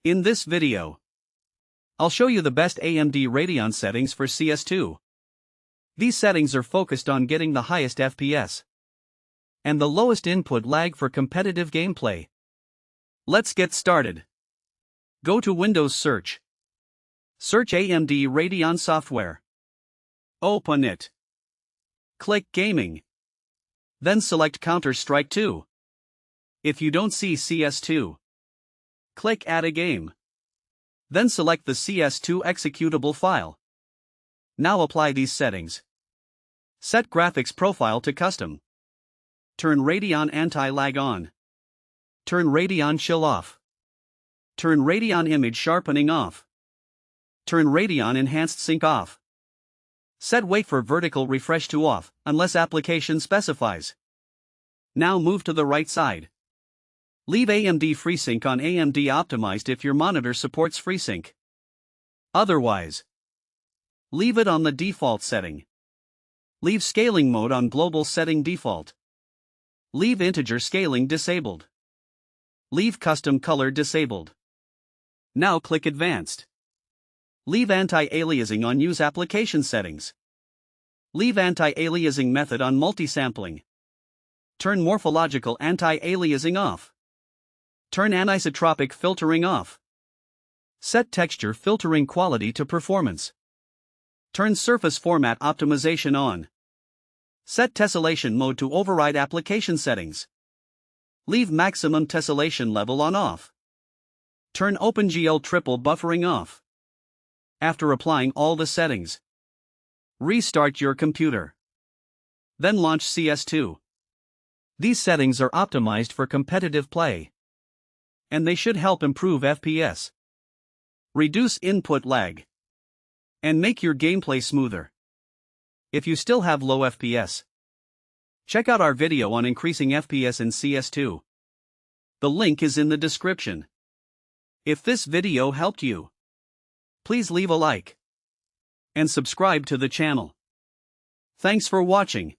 In this video, I'll show you the best AMD Radeon settings for CS2. These settings are focused on getting the highest FPS and the lowest input lag for competitive gameplay. Let's get started. Go to Windows Search. Search AMD Radeon software. Open it. Click Gaming. Then select Counter-Strike 2. If you don't see CS2, click Add a Game. Then select the CS2 executable file. Now apply these settings. Set graphics profile to custom. Turn Radeon anti-lag on. Turn Radeon chill off. Turn Radeon image sharpening off. Turn Radeon enhanced sync off. Set wait for vertical refresh to off, unless application specifies. Now move to the right side. Leave AMD FreeSync on. AMD optimized if your monitor supports FreeSync. Otherwise, leave it on the default setting. Leave scaling mode on global setting default. Leave integer scaling disabled. Leave custom color disabled. Now click Advanced. Leave anti-aliasing on. Use application settings. Leave anti-aliasing method on. Multi-sampling. Turn morphological anti-aliasing off. Turn anisotropic filtering off. Set texture filtering quality to performance. Turn surface format optimization on. Set tessellation mode to override application settings. Leave maximum tessellation level on off. Turn OpenGL triple buffering off. After applying all the settings, restart your computer. Then launch CS2. These settings are optimized for competitive play, and they should help improve FPS, reduce input lag, and make your gameplay smoother. If you still have low FPS, check out our video on increasing FPS in CS2. The link is in the description. If this video helped you, please leave a like and subscribe to the channel. Thanks for watching.